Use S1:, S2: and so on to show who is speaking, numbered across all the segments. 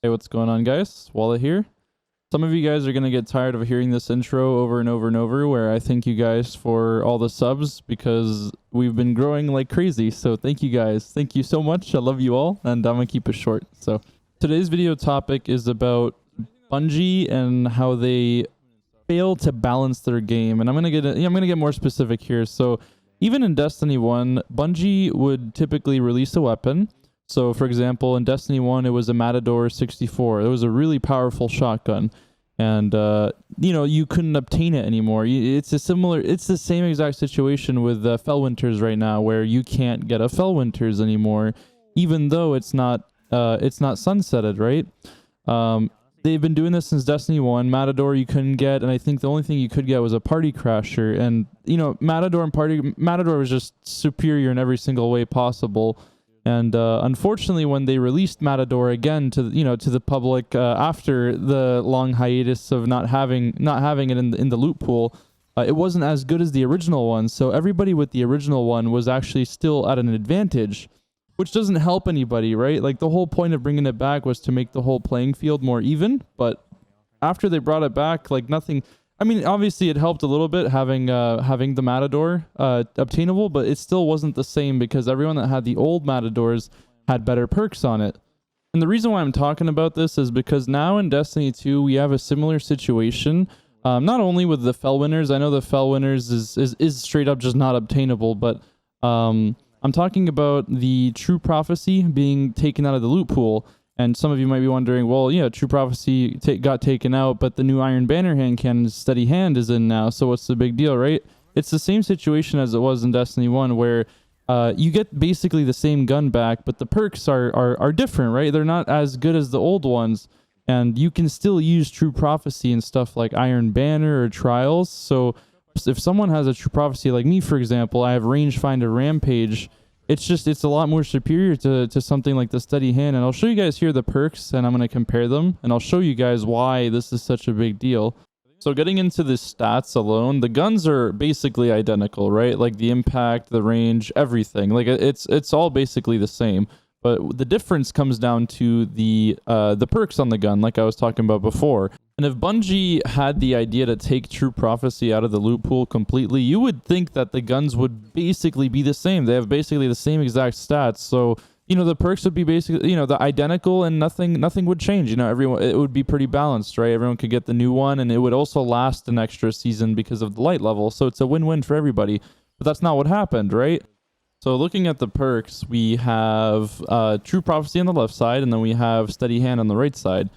S1: Hey, what's going on, guys? Wallah here. Some of you guys are going to get tired of hearing this intro over and over and over, where I thank you guys for all the subs because we've been growing like crazy. So thank you guys. Thank you so much. I love you all, and I'm going to keep it short. So today's video topic is about Bungie and how they fail to balance their game. And I'm going to get more specific here. So even in Destiny 1, Bungie would typically release a weapon. So, for example, in Destiny 1, it was a Matador 64. It was a really powerful shotgun. And, you couldn't obtain it anymore. It's the same exact situation with Fellwinters right now, where you can't get a Fellwinters anymore, even though it's not sunsetted, right? They've been doing this since Destiny 1. Matador you couldn't get, and I think the only thing you could get was a Party Crasher. And, Matador was just superior in every single way possible. And unfortunately, when they released Matador again to the public after the long hiatus of not having it in the loot pool, it wasn't as good as the original one. So everybody with the original one was actually still at an advantage, which doesn't help anybody, right? Like, the whole point of bringing it back was to make the whole playing field more even. But after they brought it back, like, nothing. I mean, obviously it helped a little bit having the Matador obtainable, but it still wasn't the same because everyone that had the old Matadors had better perks on it. And the reason why I'm talking about this is because now in Destiny 2 we have a similar situation. Not only with the Fellwinners, I know the Fellwinners is straight up just not obtainable, but I'm talking about the True Prophecy being taken out of the loot pool. And some of you might be wondering, well, yeah, True Prophecy got taken out, but the new Iron Banner hand cannon Steady Hand is in now, so what's the big deal, right? It's the same situation as it was in Destiny 1, where you get basically the same gun back, but the perks are different, right? They're not as good as the old ones, and you can still use True Prophecy and stuff like Iron Banner or Trials. So if someone has a True Prophecy like me, for example, I have Rangefinder Rampage. It's a lot more superior to something like the Steady Hand, and I'll show you guys here the perks, and I'm going to compare them, and I'll show you guys why this is such a big deal. So getting into the stats alone, the guns are basically identical, right? Like the impact, the range, everything. Like it's all basically the same, but the difference comes down to the perks on the gun, like I was talking about before. And if Bungie had the idea to take True Prophecy out of the loot pool completely, you would think that the guns would basically be the same. They have basically the same exact stats. So, the perks would be basically, the identical, and nothing would change. It would be pretty balanced, right? Everyone could get the new one, and it would also last an extra season because of the light level. So it's a win-win for everybody. But that's not what happened, right? So looking at the perks, we have True Prophecy on the left side, and then we have Steady Hand on the right side.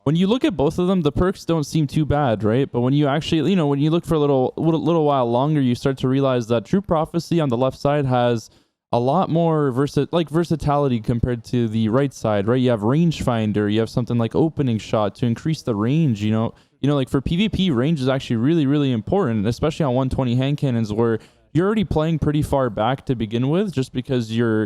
S1: When you look at both of them, the perks don't seem too bad, right? But when you actually, when you look for a little while longer, you start to realize that True Prophecy on the left side has a lot more versatility compared to the right side, right? You have Rangefinder, you have something like Opening Shot to increase the range, like for PvP, range is actually really, really important, especially on 120 hand cannons, where you're already playing pretty far back to begin with, just because your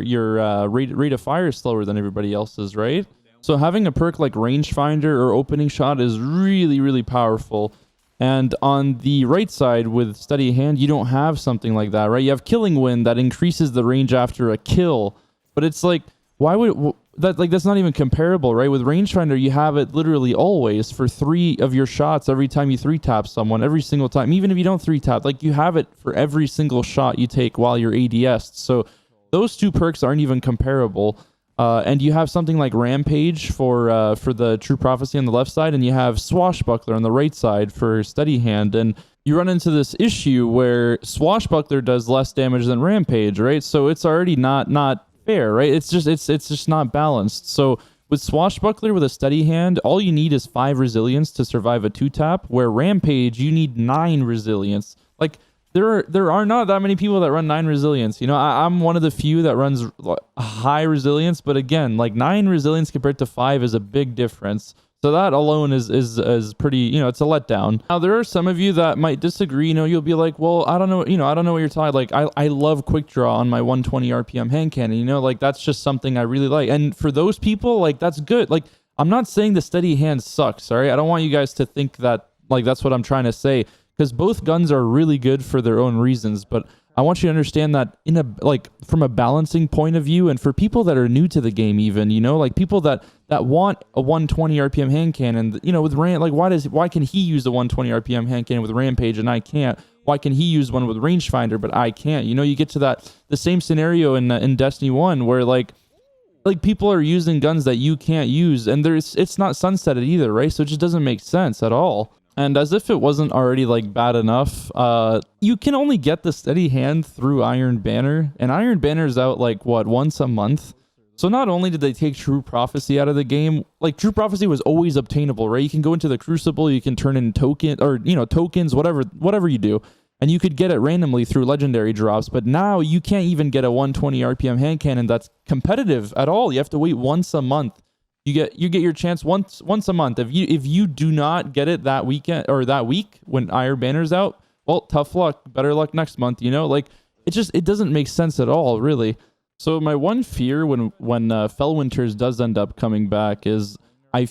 S1: rate of fire is slower than everybody else's, right? So having a perk like Rangefinder or Opening Shot is really, really powerful. And on the right side with Steady Hand, you don't have something like that, right? You have Killing Wind that increases the range after a kill. But it's like, why would that's not even comparable, right? With Rangefinder, you have it literally always for 3 of your shots every time you 3-tap someone, every single time. Even if you don't 3-tap, like, you have it for every single shot you take while you're ADS. So those two perks aren't even comparable. And you have something like Rampage for the True Prophecy on the left side, and you have Swashbuckler on the right side for Steady Hand. And you run into this issue where Swashbuckler does less damage than Rampage, right? So it's already not fair, right? It's just not balanced. So with Swashbuckler with a Steady Hand, all you need is 5 resilience to survive a 2-tap, where Rampage, you need 9 resilience. Like, There are not that many people that run 9 resilience. I'm one of the few that runs high resilience, but again, like 9 resilience compared to 5 is a big difference. So that alone is pretty, it's a letdown. Now, there are some of you that might disagree. You'll be like, well, I don't know what you're talking. Like, I love quick draw on my 120 RPM hand cannon. Like, that's just something I really like. And for those people, like, that's good. Like, I'm not saying the Steady Hand sucks. All right, I don't want you guys to think that, like, that's what I'm trying to say, because both guns are really good for their own reasons. But I want you to understand that in a like from a balancing point of view, and for people that are new to the game, even, you know, like people that want a 120 RPM hand cannon, you know, with Rant, like why can he use the 120 RPM hand cannon with Rampage and I can't? Why can he use one with Rangefinder but I can't? You know, you get to the same scenario in Destiny 1 where like people are using guns that you can't use, and it's not sunsetted either, right? So it just doesn't make sense at all. And as if it wasn't already like bad enough, you can only get the steady hand through Iron Banner, and Iron Banner is out like what, once a month. So not only did they take True Prophecy out of the game, like True Prophecy was always obtainable, right? You can go into the Crucible, you can turn in tokens, whatever you do, and you could get it randomly through legendary drops. But now you can't even get a 120 RPM hand cannon that's competitive at all. You have to wait once a month. You get your chance once a month. If you do not get it that weekend or that week when Iron Banner's out, well, tough luck. Better luck next month. You know, like it doesn't make sense at all, really. So my one fear when Fellwinters does end up coming back is I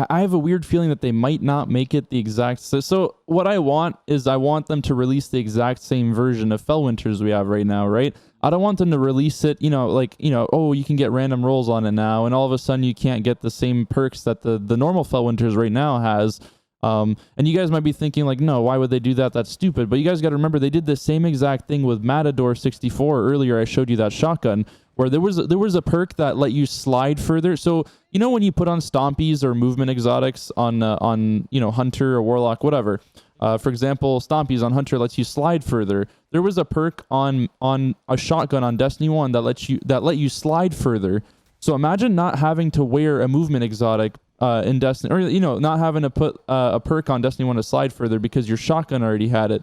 S1: have a weird feeling that they might not make it the exact. So what I want them to release the exact same version of Fellwinters we have right now, right? I don't want them to release it, oh, you can get random rolls on it now, and all of a sudden you can't get the same perks that the normal Fellwinters right now has. And you guys might be thinking like, no, why would they do that? That's stupid. But you guys got to remember they did the same exact thing with Matador 64 earlier. I showed you that shotgun where there was a perk that let you slide further. So you know when you put on Stompies or movement exotics on Hunter or Warlock, whatever. For example, Stompies on Hunter lets you slide further. There was a perk on a shotgun on Destiny 1 that let you slide further. So imagine not having to wear a movement exotic in Destiny, or not having to put a perk on Destiny 1 to slide further because your shotgun already had it,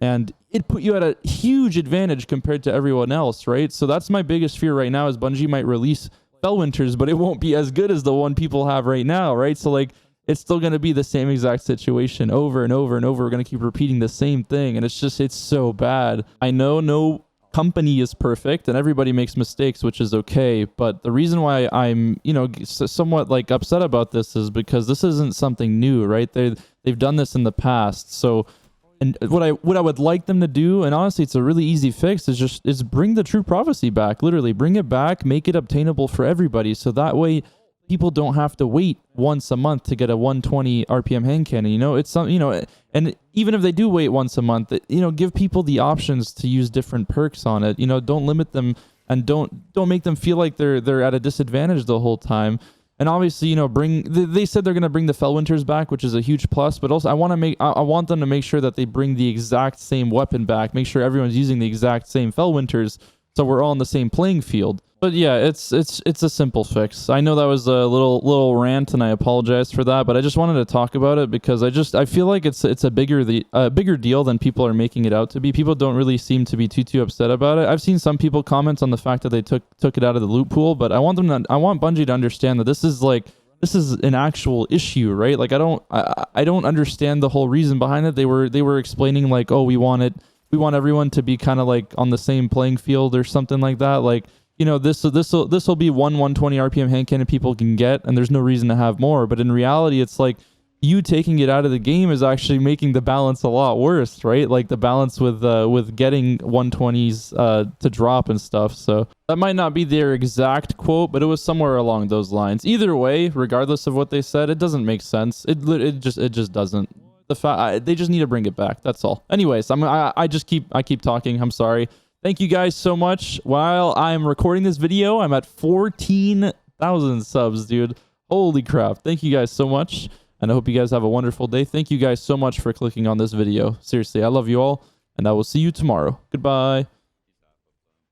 S1: and it put you at a huge advantage compared to everyone else, right? So that's my biggest fear right now is Bungie might release Fellwinters, but it won't be as good as the one people have right now, right? So like it's still going to be the same exact situation over and over and over. We're going to keep repeating the same thing, and it's so bad. I know no company is perfect and everybody makes mistakes, which is okay, but the reason why I'm somewhat like upset about this is because this isn't something new, right? They've done this in the past. So and what I would like them to do, and honestly it's a really easy fix, is bring the True Prophecy back. Literally bring it back, make it obtainable for everybody, so that way people don't have to wait once a month to get a 120 RPM hand cannon. It's something, and even if they do wait once a month, give people the options to use different perks on it. Don't limit them, and don't make them feel like they're at a disadvantage the whole time. And obviously, they said they're going to bring the Fellwinters back, which is a huge plus, but also I want them to make sure that they bring the exact same weapon back, make sure everyone's using the exact same Fellwinters, so we're all on the same playing field. But yeah, it's a simple fix. I know that was a little rant, and I apologize for that, but I just wanted to talk about it because I feel like it's a bigger deal than people are making it out to be. People don't really seem to be too upset about it. I've seen some people comment on the fact that they took it out of the loot pool, but I want Bungie to understand that this is an actual issue, right? Like I don't understand the whole reason behind it. They were explaining like, oh, we want everyone to be kind of like on the same playing field or something like that. Like, this will be 120 RPM hand cannon people can get, and there's no reason to have more. But in reality, it's like you taking it out of the game is actually making the balance a lot worse, right? Like the balance with getting 120s to drop and stuff. So that might not be their exact quote, but it was somewhere along those lines. Either way, regardless of what they said, it doesn't make sense. It just doesn't. They just need to bring it back. That's all. Anyways, I keep talking. I'm sorry. Thank you guys so much. While I'm recording this video, I'm at 14,000 subs, dude. Holy crap. Thank you guys so much, and I hope you guys have a wonderful day. Thank you guys so much for clicking on this video. Seriously, I love you all, and I will see you tomorrow. Goodbye.